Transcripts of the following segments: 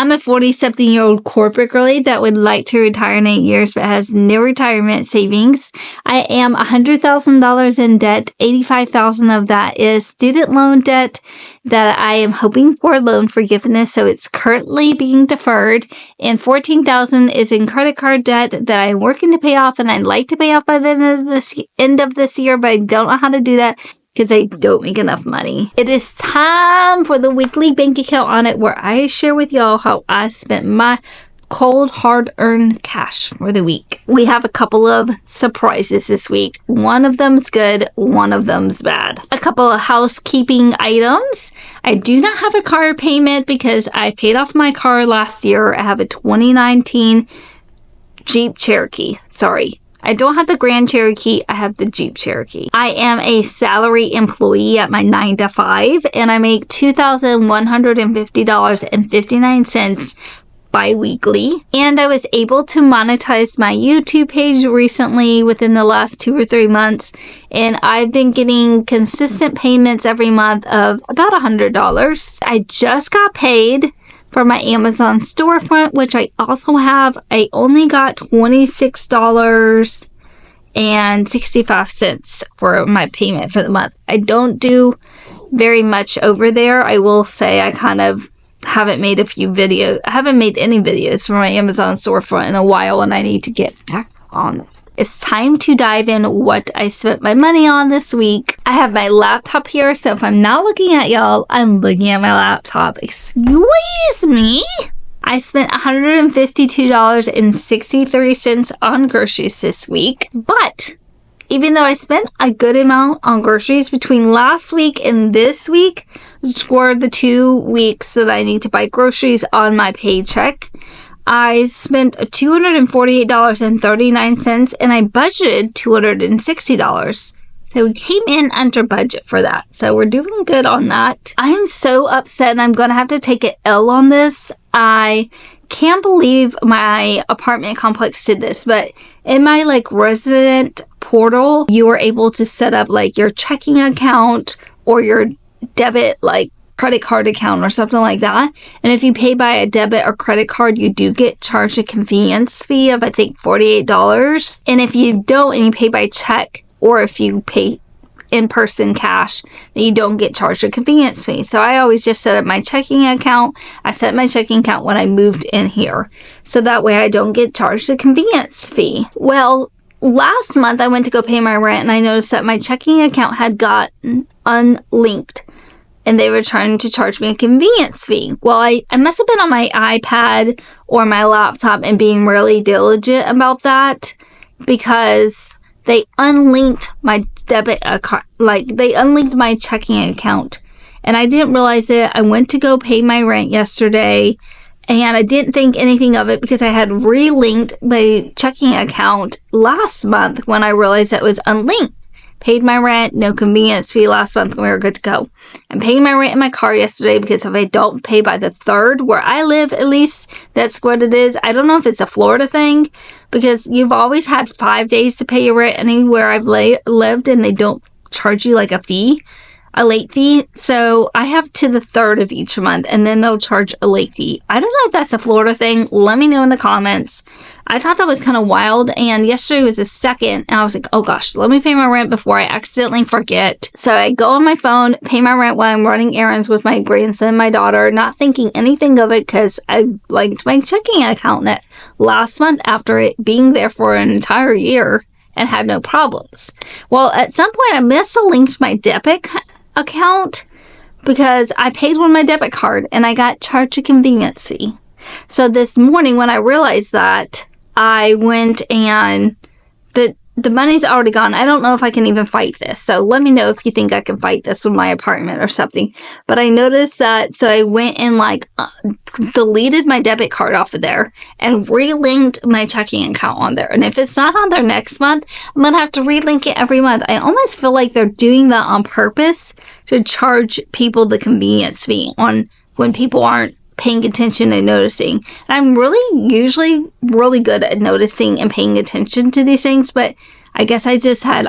I'm a 40-something-year-old corporate girly that would like to retire in 8 years but has no retirement savings. I am $100,000 in debt. $85,000 of that is student loan debt that I am hoping for loan forgiveness, so it's currently being deferred. And $14,000 is in credit card debt that I'm working to pay off, and I'd like to pay off by the end of this year, but I don't know how to do that because I don't make enough money. It is time for the weekly bank account audit where I share with y'all how I spent my cold, hard-earned cash for the week. We have a couple of surprises this week. One of them's good, one of them's bad. A couple of housekeeping items. I do not have a car payment because I paid off my car last year. I have a 2019 Jeep Cherokee. Sorry. I don't have the Grand Cherokee, I have the Jeep Cherokee. I am a salary employee at my 9-to-5, and I make $2,150.59 bi-weekly. And I was able to monetize my YouTube page recently within the last 2 or 3 months, and I've been getting consistent payments every month of about $100. I just got paid for my Amazon storefront, which I also have. I only got $26.65 for my payment for the month. I don't do very much over there. I will say I kind of haven't made a few videos. I haven't made any videos for my Amazon storefront in a while, and I need to get back on it. It's time to dive in what I spent my money on this week. I have my laptop here, so if I'm not looking at y'all, I'm looking at my laptop. Excuse me. I spent $152.63 on groceries this week, but even though I spent a good amount on groceries between last week and this week, which were the 2 weeks that I need to buy groceries on my paycheck, I spent $248.39 and I budgeted $260. So we came in under budget for that. So we're doing good on that. I am so upset and I'm going to have to take an L on this. I can't believe my apartment complex did this, but in my resident portal, you are able to set up your checking account or your debit credit card account or something like that. And if you pay by a debit or credit card, you do get charged a convenience fee of I think $48. And if you don't and you pay by check, or if you pay in-person cash, then you don't get charged a convenience fee. So I always just set up my checking account. I set my checking account when I moved in here, so that way I don't get charged a convenience fee. Well, last month I went to go pay my rent and I noticed that my checking account had gotten unlinked, and they were trying to charge me a convenience fee. Well, I must have been on my iPad or my laptop and being really diligent about that, because they unlinked my debit account, they unlinked my checking account. And I didn't realize it. I went to go pay my rent yesterday, and I didn't think anything of it because I had relinked my checking account last month when I realized it was unlinked. Paid my rent, no convenience fee last month, and we were good to go. I'm paying my rent in my car yesterday because if I don't pay by the 3rd, where I live at least, that's what it is. I don't know if it's a Florida thing, because you've always had 5 days to pay your rent anywhere I've lived, and they don't charge you a fee, a late fee. So I have to the 3rd of each month, and then they'll charge a late fee. I don't know if that's a Florida thing. Let me know in the comments. I thought that was kind of wild, and yesterday was the 2nd, and I was like, oh gosh, let me pay my rent before I accidentally forget. So I go on my phone, pay my rent while I'm running errands with my grandson and my daughter, not thinking anything of it because I linked my checking account that last month after it being there for an entire year and had no problems. Well, at some point I must have linked my debit account because I paid with my debit card and I got charged a convenience fee. So this morning when I realized that, I went and the money's already gone. I don't know if I can even fight this. So let me know if you think I can fight this with my apartment or something. But I noticed that, so I went and deleted my debit card off of there and relinked my checking account on there. And if it's not on there next month, I'm going to have to relink it every month. I almost feel like they're doing that on purpose to charge people the convenience fee on when people aren't paying attention and noticing. And I'm usually really good at noticing and paying attention to these things, but I guess I just thought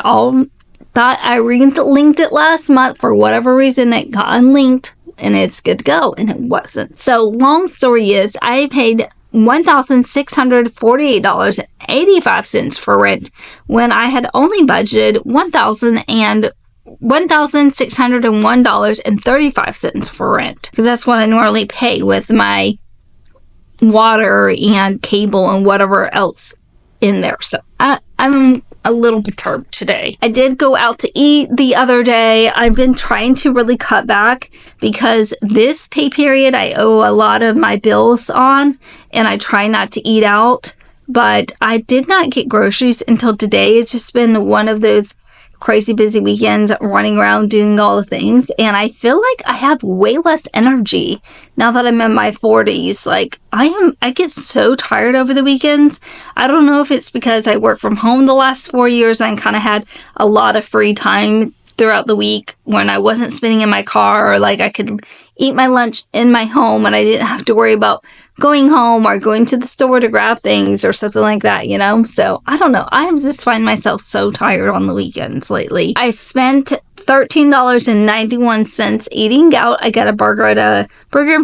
I relinked it last month. For whatever reason, it got unlinked and it's good to go, and it wasn't. So long story is, I paid $1,648.85 for rent when I had only budgeted $1,601.35 for rent, because that's what I normally pay with my water and cable and whatever else in there. So I'm a little perturbed today. I did go out to eat the other day. I've been trying to really cut back because this pay period I owe a lot of my bills on, and I try not to eat out. But I did not get groceries until today. It's just been one of those crazy busy weekends running around doing all the things, and I feel like I have way less energy now that I'm in my 40s. Like, I get so tired over the weekends. I don't know if it's because I work from home the last 4 years and kind of had a lot of free time throughout the week when I wasn't spending in my car, or like I could eat my lunch in my home and I didn't have to worry about going home or going to the store to grab things or something like that, you know? So, I don't know. I just find myself so tired on the weekends lately. I spent $13.91 eating out. I got a burger and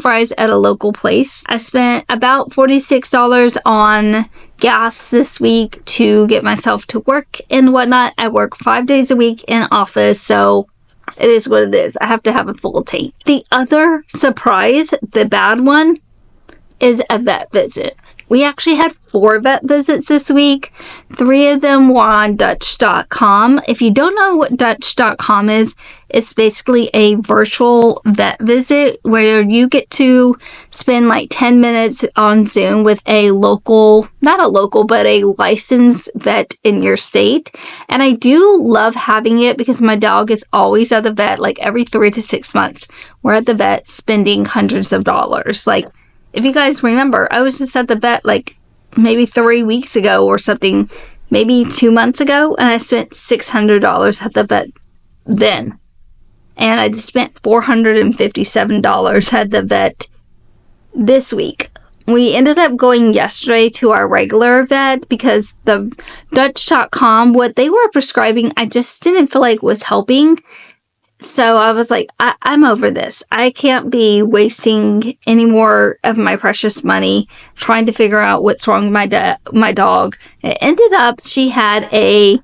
fries at a local place. I spent about $46 on gas this week to get myself to work and whatnot. I work 5 days a week in office, so it is what it is. I have to have a full tank. The other surprise, the bad one, is a vet visit. We actually had 4 vet visits this week. 3 of them were on Dutch.com. If you don't know what Dutch.com is, it's basically a virtual vet visit where you get to spend like 10 minutes on Zoom with a but a licensed vet in your state. And I do love having it because my dog is always at the vet, like every 3 to 6 months. We're at the vet spending hundreds of dollars. Like, if you guys remember, I was just at the vet like maybe 3 weeks ago or something, maybe 2 months ago, and I spent $600 at the vet then. And I just spent $457 at the vet this week. We ended up going yesterday to our regular vet because the Dutch.com, what they were prescribing, I just didn't feel like was helping. So I was like, I'm over this. I can't be wasting any more of my precious money trying to figure out what's wrong with my dog. It ended up, she had a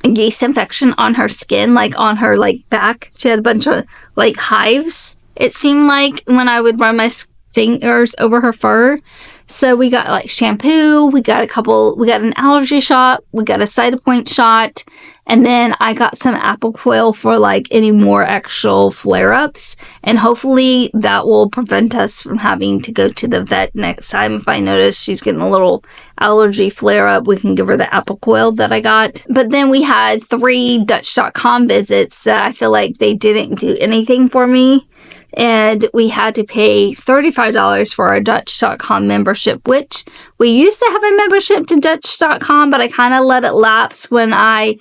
yeast infection on her skin, like on her back. She had a bunch of hives, it seemed like, when I would run my fingers over her fur. So we got shampoo, we got an allergy shot, we got a Cytopoint shot, and then I got some Apoquel for any more actual flare-ups. And hopefully that will prevent us from having to go to the vet next time. If I notice she's getting a little allergy flare-up, we can give her the Apoquel that I got. But then we had 3 Dutch.com visits that I feel like they didn't do anything for me. And we had to pay $35 for our Dutch.com membership, which we used to have a membership to Dutch.com, but I kind of let it lapse when I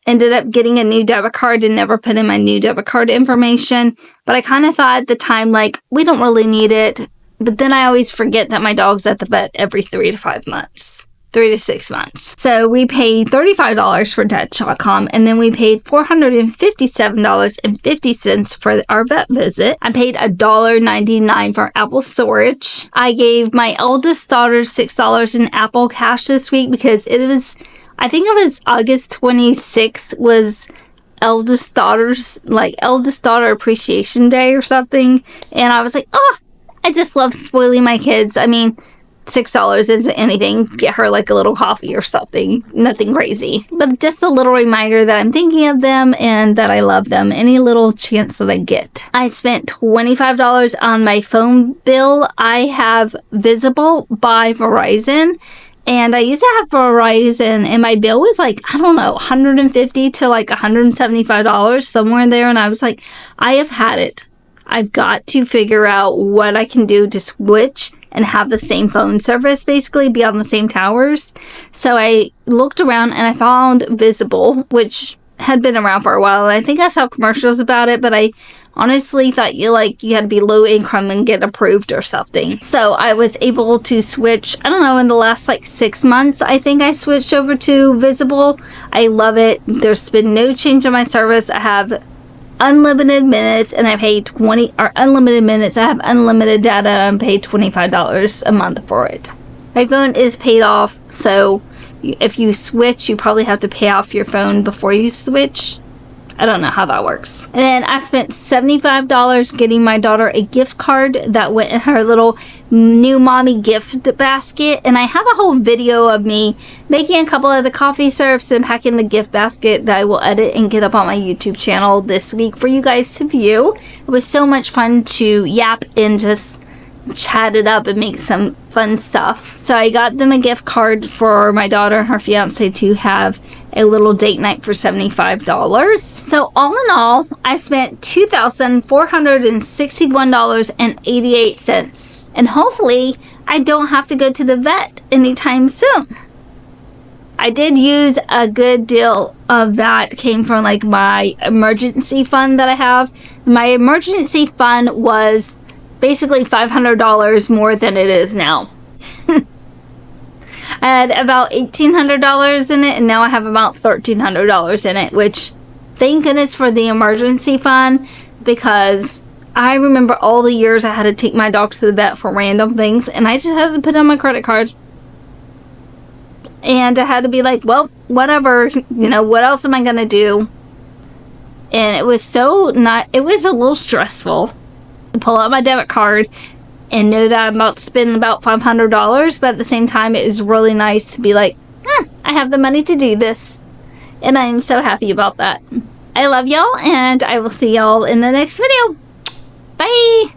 ended up getting a new debit card and never put in my new debit card information. But I kind of thought at the time, we don't really need it. But then I always forget that my dog's at the vet every 3 to 5 months. 3 to 6 months. So we paid $35 for Dutch.com, and then we paid $457.50 for our vet visit. I paid $1.99 for Apple storage. I gave my eldest daughter $6 in Apple Cash this week because I think it was August 26th was eldest daughter appreciation day or something. And I was like, I just love spoiling my kids. I mean, $6 isn't anything. Get her a little coffee or something. Nothing crazy. But just a little reminder that I'm thinking of them and that I love them. Any little chance that I get. I spent $25 on my phone bill. I have Visible by Verizon. And I used to have Verizon, and my bill was $150 to $175, somewhere in there. And I was like, I have had it. I've got to figure out what I can do to switch and have the same phone service, basically be on the same towers. So I looked around and I found Visible, which had been around for a while. And I think I saw commercials about it, but I honestly thought you had to be low income and get approved or something. So I was able to switch, I don't know, in the last 6 months, I think I switched over to Visible. I love it. There's been no change in my service. I have unlimited minutes and I pay unlimited minutes. I have unlimited data and I pay $25 a month for it. My phone is paid off, so if you switch, you probably have to pay off your phone before you switch. I don't know how that works. And then I spent $75 getting my daughter a gift card that went in her little new mommy gift basket. And I have a whole video of me making a couple of the coffee syrups and packing the gift basket that I will edit and get up on my YouTube channel this week for you guys to view. It was so much fun to yap and just chat it up and make some fun stuff. So I got them a gift card for my daughter and her fiance to have a little date night for $75. So all in all, I spent $2,461.88. And hopefully I don't have to go to the vet anytime soon. I did use a good deal of that came from like my emergency fund that I have. My emergency fund was basically $500 more than it is now. I had about $1,800 in it, and now I have about $1,300 in it, which thank goodness for the emergency fund, because I remember all the years I had to take my dog to the vet for random things, and I just had to put it on my credit card. And I had to be like, well, whatever, you know, what else am I going to do? And it was it was a little stressful to pull out my debit card and know that I'm about to spend about $500, but at the same time it is really nice to be like, I have the money to do this, and I am so happy about that. I love y'all, and I will see y'all in the next video. Bye.